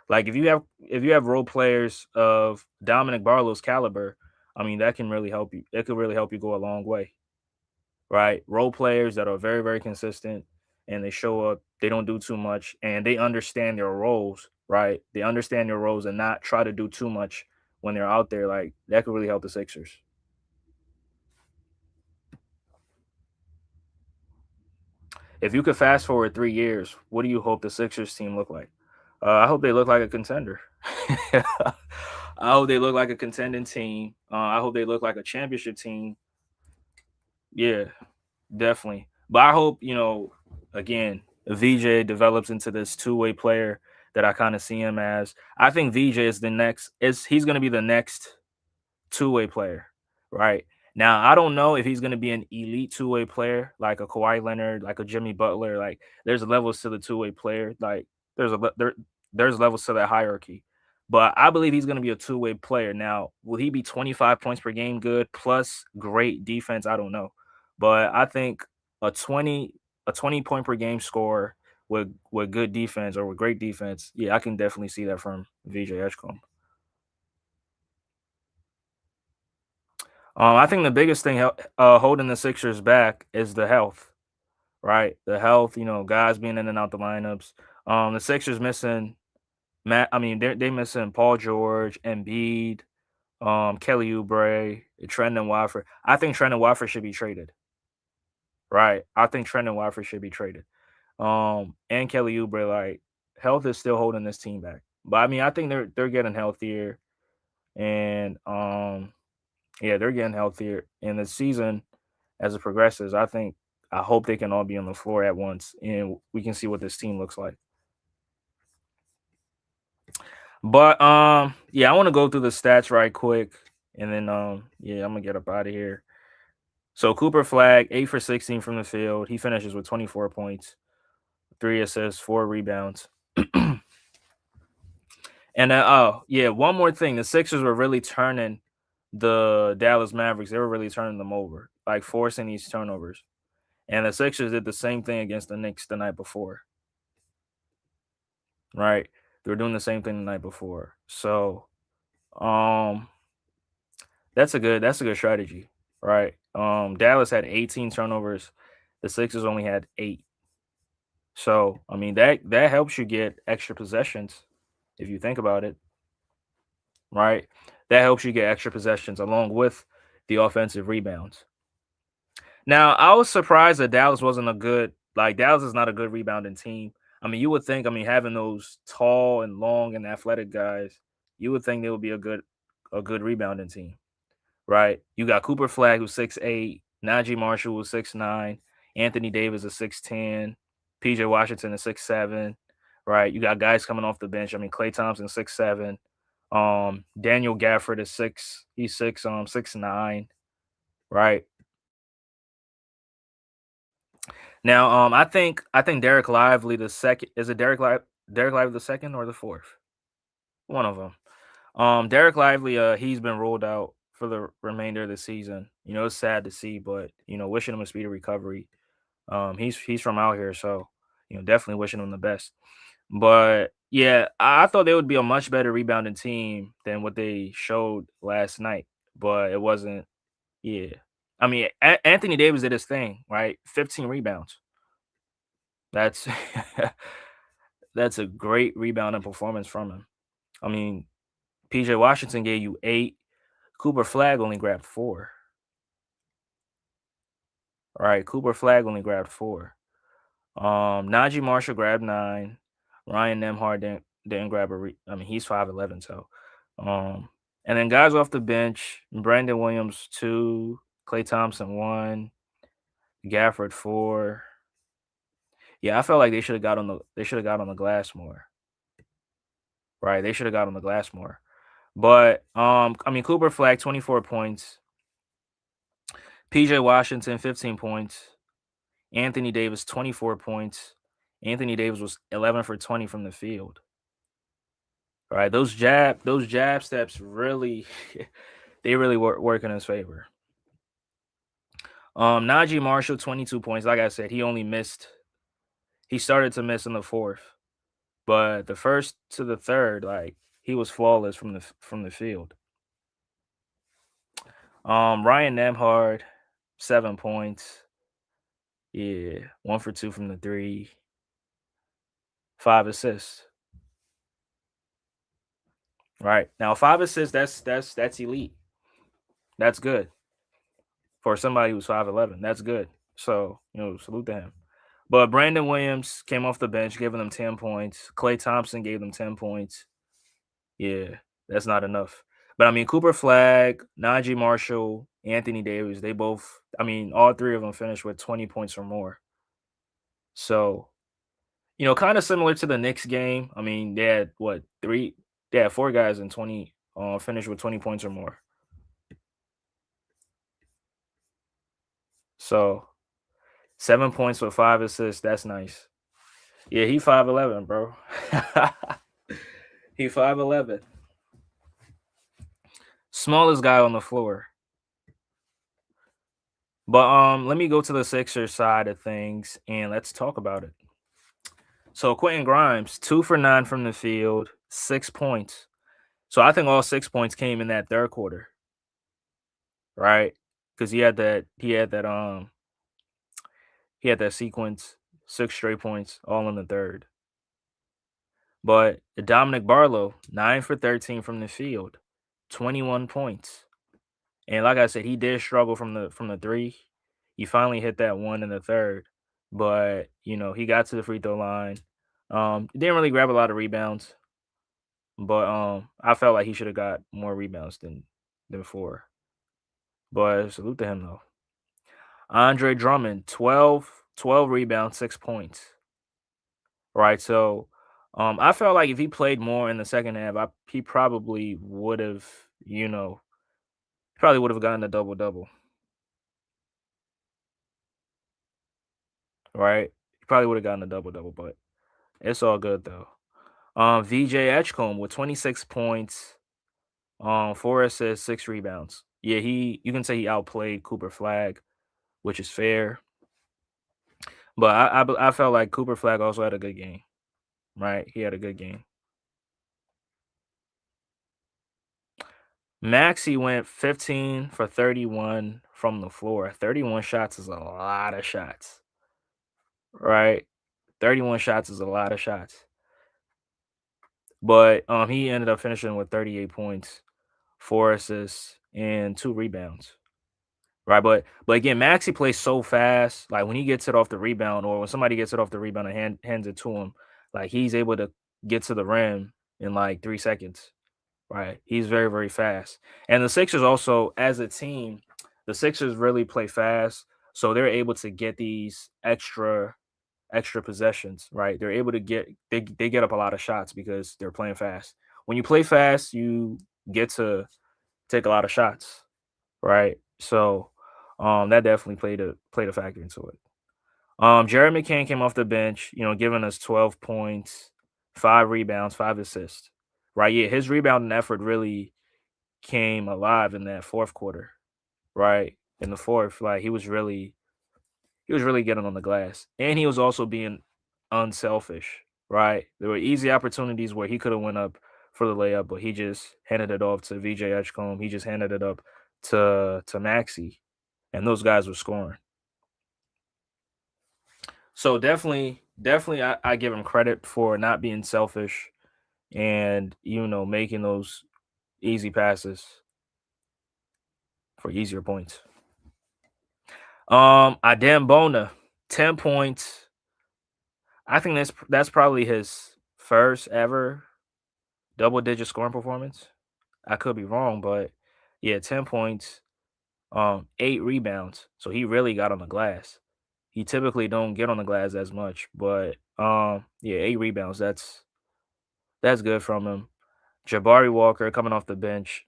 Like if you have role players of Dominic Barlow's caliber, I mean that can really help you. It could really help you go a long way, right? Role players that are very, very consistent and they show up, they don't do too much, and they understand their roles, right? They understand their roles and not try to do too much when they're out there. Like that could really help the Sixers. If you could fast forward 3 years, what do you hope the Sixers team look like? I hope they look like a contender. I hope they look like a contending team. I hope they look like a championship team. Yeah, definitely. But I hope, again, VJ develops into this two-way player that I kind of see him as. I think VJ is the next is he's going to be the next two-way player, right? Now, I don't know if he's going to be an elite two-way player like a Kawhi Leonard, like a Jimmy Butler. Like, there's levels to the two-way player. Like, there's levels to that hierarchy. But I believe he's going to be a two-way player. Now, will he be 25 points per game good plus great defense? I don't know. But I think a 20 a 20 point per game score with good defense or with great defense, yeah, I can definitely see that from VJ Edgecombe. I think the biggest thing holding the Sixers back is the health, right? The health, guys being in and out the lineups. The Sixers missing Matt. I mean, they missing Paul George, Embiid, Kelly Oubre, Trendon Watford. I think Trendon Watford should be traded, right? I think Trendon Watford should be traded. And Kelly Oubre, like health is still holding this team back. But I mean, I think they're getting healthier, and yeah, they're getting healthier. In the season, as it progresses, I hope they can all be on the floor at once, and we can see what this team looks like. But yeah, I want to go through the stats right quick, and then yeah, I'm gonna get up out of here. So Cooper Flagg, 8 for 16 from the field. He finishes with 24 points, 3 assists, 4 rebounds. And oh yeah, one more thing: the Sixers were really turning the Dallas Mavericks. They were really turning them over, like forcing these turnovers. And the Sixers did the same thing against the Knicks the night before, right? They were doing the same thing the night before. So, um, that's a good strategy, right? Dallas had 18 turnovers. The Sixers only had 8. So, I mean, that helps you get extra possessions if you think about it, right? That helps you get extra possessions along with the offensive rebounds. Now, I was surprised that Dallas wasn't a good like Dallas is not a good rebounding team. I mean, you would think, I mean, having those tall and long and athletic guys, you would think they would be a good rebounding team, right? You got Cooper Flagg who's 6'8", Najee Marshall who's 6'9", Anthony Davis is 6'10", PJ Washington is 6'7", right? You got guys coming off the bench. I mean, Klay Thompson 6'7", Daniel Gafford is 6'9", right? Now, I think Derek Lively the second is it Derek Lively the second or the fourth? One of them. Derek Lively, he's been ruled out for the remainder of the season. It's sad to see, but wishing him a speedy recovery. He's from out here, so definitely wishing him the best. But yeah, I thought they would be a much better rebounding team than what they showed last night, but it wasn't. Yeah, I mean, Anthony Davis did his thing, right? 15 rebounds. That's that's a great rebounding performance from him. I mean, PJ Washington gave you 8. Cooper Flagg only grabbed 4. All right, Cooper Flagg only grabbed 4. Najee Marshall grabbed 9. Ryan Nemhard didn't grab I mean, he's 5'11", so um, and then guys off the bench: Brandon Williams 2, Klay Thompson 1, Gafford 4. Yeah, I felt like they should have got on the glass more. Right, they should have got on the glass more. But I mean, Cooper Flagg 24 points, PJ Washington 15 points, Anthony Davis 24 points. Anthony Davis was 11 for 20 from the field. All right, those jab steps really they really work in his favor. Najee Marshall 22 points. Like I said, he started to miss in the fourth, but the first to the third, like he was flawless from the field. Ryan Nemhard 7 points. Yeah, 1 for 2 from the 3, 5 assists. Right. Now 5 assists, that's elite. That's good for somebody who's 5'11". That's good. So, salute to him. But Brandon Williams came off the bench, giving them 10 points. Klay Thompson gave them 10 points. Yeah, that's not enough. But I mean, Cooper Flagg, Najee Marshall, Anthony Davis, they both, I mean, all three of them finished with 20 points or more. So, kind of similar to the Knicks game. I mean, they had what, three? They had four guys in 20, finished with 20 points or more. So, 7 points with 5 assists. That's nice. Yeah, he 5'11", bro. He 5'11". Smallest guy on the floor. But let me go to the Sixers side of things and let's talk about it. So Quentin Grimes, 2 for 9 from the field, 6 points. So I think all 6 points came in that third quarter, right? Because he had that sequence, 6 straight points, all in the third. But Dominic Barlow, 9 for 13 from the field, 21 points. And like I said, he did struggle from the three. He finally hit that one in the third, but he got to the free throw line. Didn't really grab a lot of rebounds, but I felt like he should have got more rebounds than four. But salute to him though. Andre Drummond, 12 rebounds, 6 points. Right. So I felt like if he played more in the second half, he probably would have, gotten a double double. Right. He probably would have gotten a double double, but it's all good though. VJ Edgecombe with 26 points, 4 assists, 6 rebounds. Yeah, you can say he outplayed Cooper Flagg, which is fair. But I felt like Cooper Flagg also had a good game. Right, he had a good game. Maxey went 15 for 31 from the floor. 31 shots is a lot of shots. Right, 31 shots is a lot of shots. But he ended up finishing with 38 points, 4 assists, and 2 rebounds. Right, but again, Maxey plays so fast. Like when he gets it off the rebound, or when somebody gets it off the rebound and hands it to him, like he's able to get to the rim in like 3 seconds. Right, he's very very fast. And the Sixers also, as a team, the Sixers really play fast, so they're able to get these extra possessions. Right, they're able to they get up a lot of shots because they're playing fast. When you play fast, you get to take a lot of shots. Right, so that definitely played a factor into it. Jared McCain came off the bench, giving us 12 points, 5 rebounds, 5 assists. Right, yeah, his rebounding effort really came alive in that fourth quarter. Right, in the fourth, like he was really getting on the glass, and he was also being unselfish. Right, there were easy opportunities where he could have went up for the layup, but he just handed it off to VJ Edgecombe. He just handed it up to Maxey, and those guys were scoring. So definitely, I give him credit for not being selfish and making those easy passes for easier points. Adem Bona, 10 points. I think that's probably his first ever double-digit scoring performance. I could be wrong, but yeah, 10 points, 8 rebounds. So he really got on the glass. He typically don't get on the glass as much, but yeah, 8 rebounds. That's good from him. Jabari Walker coming off the bench,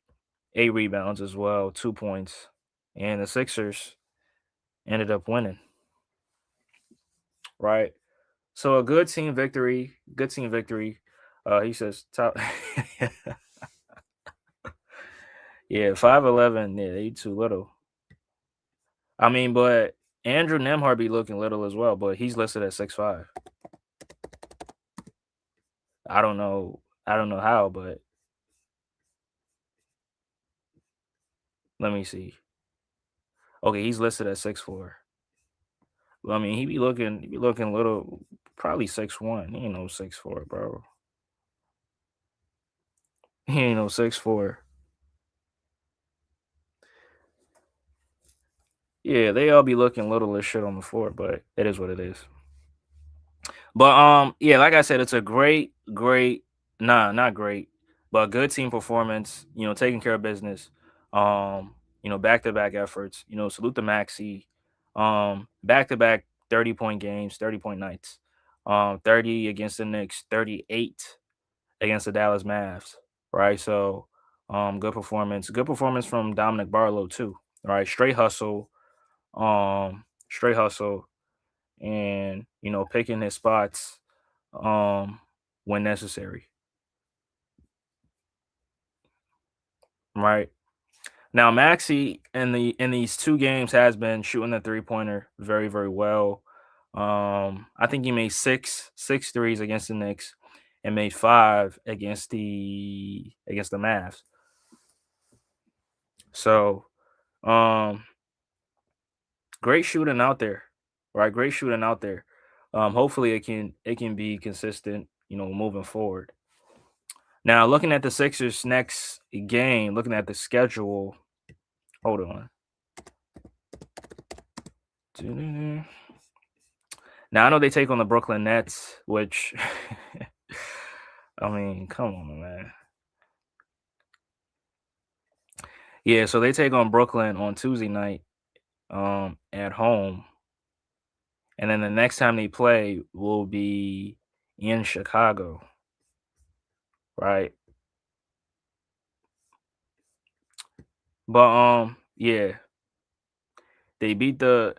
8 rebounds as well, 2 points, and the Sixers ended up winning. Right. So a good team victory. Good team victory. He says top. Yeah, 5'11". Yeah, he too little. I mean, but Andrew Nemhard be looking little as well, but he's listed at 6'5". I don't know. I don't know how, but let me see. Okay, he's listed at 6'4". Well, I mean, he be looking little, probably 6'1". He ain't no 6'4", bro. He ain't no 6'4". Yeah, they all be looking little as shit on the floor, but it is what it is. But yeah, like I said, it's a great, nah, not great. But good team performance, taking care of business. Back to back efforts. Salute to Maxey. Back to back 30-point games, 30-point nights. 30 against the Knicks, 38 against the Dallas Mavs. Right. So good performance. Good performance from Dominic Barlow too. Right. Straight hustle and picking his spots um when necessary. Right. Now Maxey in these two games has been shooting the 3-pointer very, very well. I think he made six threes against the Knicks and made five against the Mavs. So um great shooting out there. Right, great shooting out there. Hopefully it can be consistent, moving forward. Now looking at the Sixers next game, looking at the schedule, hold on. Now I know they take on the Brooklyn Nets, which I mean, come on, man. Yeah, so they take on Brooklyn on Tuesday night, at home, and then the next time they play will be in Chicago, right? But yeah, they beat the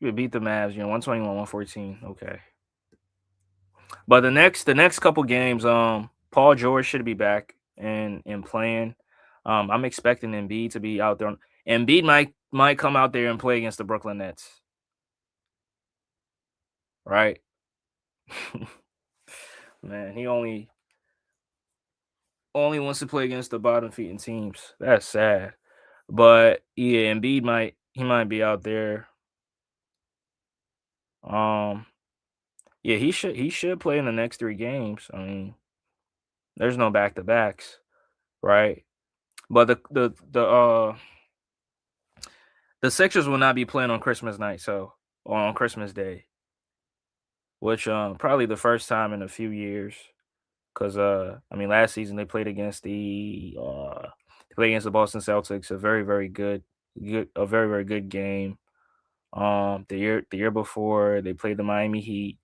Mavs, 121, 114. Okay. But the next couple games, Paul George should be back and playing. I'm expecting Embiid to be out there. Embiid might come out there and play against the Brooklyn Nets, right? Man, he only wants to play against the bottom feeding teams. That's sad. But yeah, Embiid might be out there. Um, yeah, he should play in the next three games. I mean, there's no back to backs, right? But the Sixers will not be playing on Christmas night, so or on Christmas Day, which probably the first time in a few years. Cause I mean last season they played against the Boston Celtics, a very, very good a very, very good game. The year before they played the Miami Heat,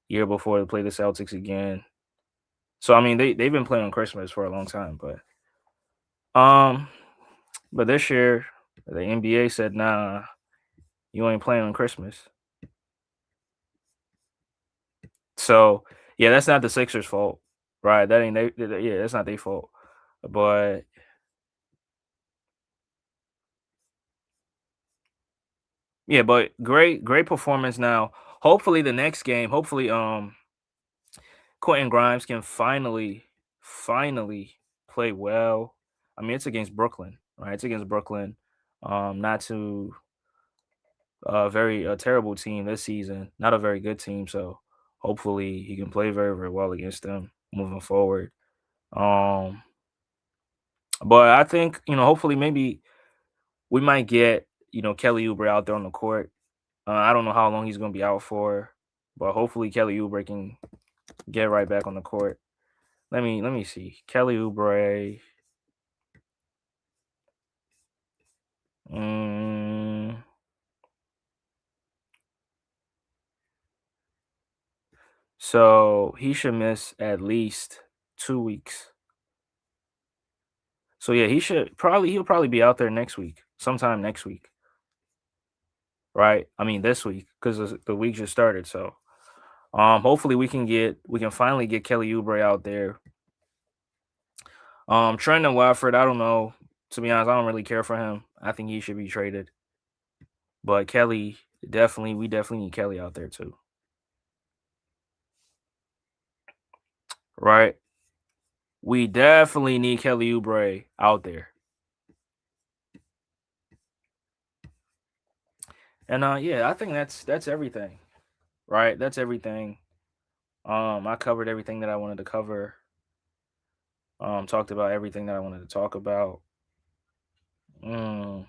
year before they played the Celtics again. So I mean they've been playing on Christmas for a long time, um but this year the NBA said, nah, you ain't playing on Christmas. So yeah, that's not the Sixers' fault, right? That ain't yeah, that's not their fault. But yeah, but great performance now. Hopefully the next game, hopefully Quentin Grimes can finally play well. I mean, it's against Brooklyn, right? It's against Brooklyn. Not too very a terrible team this season, not a very good team. So hopefully he can play very, very well against them moving forward. Um, but I think, hopefully maybe we might get, Kelly Oubre out there on the court. I don't know how long he's gonna be out for, but hopefully Kelly Oubre can get right back on the court. Let me see. Kelly Oubre. Mm, so he should miss at least 2 weeks. So yeah, he'll probably be out there next week, sometime next week, right? I mean this week because the week just started. So hopefully we can finally get Kelly Oubre out there. Trendon Watford, I don't know. To be honest, I don't really care for him. I think he should be traded. But Kelly, we definitely need Kelly out there too. Right? We definitely need Kelly Oubre out there. And yeah, I think that's everything. Right? That's everything. I covered everything that I wanted to cover. Talked about everything that I wanted to talk about. Mm.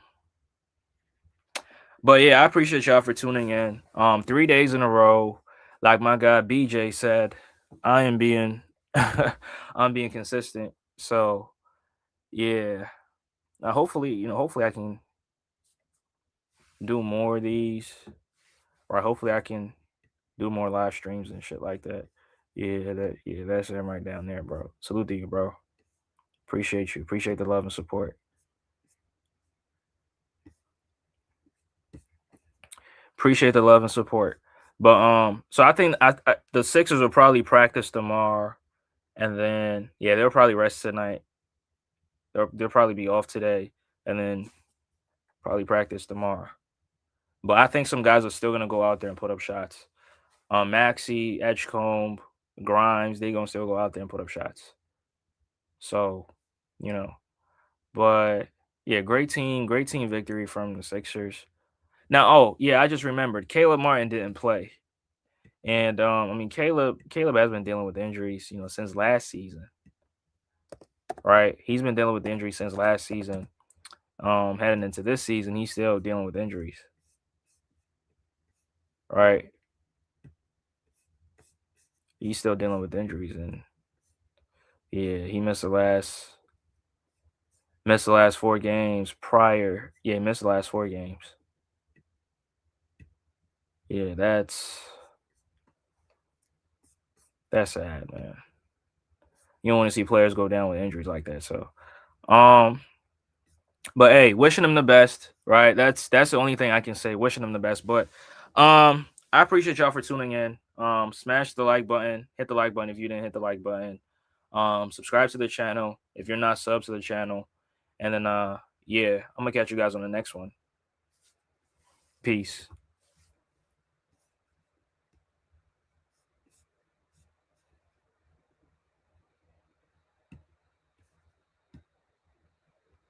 But yeah, I appreciate y'all for tuning in. 3 days in a row, like my guy BJ said, I am being I'm being consistent. So yeah, hopefully I can do more of these, or hopefully I can do more live streams and shit like that. Yeah, that's him right down there, bro. Salute to you, bro. Appreciate you. Appreciate the love and support. Appreciate the love and support. But so I think the Sixers will probably practice tomorrow, and then yeah, they'll probably rest tonight. They'll probably be off today, and then probably practice tomorrow. But I think some guys are still gonna go out there and put up shots. Maxey, Edgecombe, Grimes, they gonna still go out there and put up shots. So, you know, but yeah, great team victory from the Sixers. Now, oh yeah, I just remembered Caleb Martin didn't play, and I mean Caleb has been dealing with injuries, since last season, right? He's been dealing with injuries since last season. Heading into this season, he's still dealing with injuries, right? He's still dealing with injuries, and yeah, he missed the last 4 games prior. Yeah, he missed the last 4 games. Yeah, that's sad, man. You don't want to see players go down with injuries like that. So, um, but hey, wishing them the best, right? That's the only thing I can say. Wishing them the best. But I appreciate y'all for tuning in. Smash the like button, hit the like button if you didn't hit the like button. Subscribe to the channel if you're not sub to the channel. And then yeah, I'm gonna catch you guys on the next one. Peace.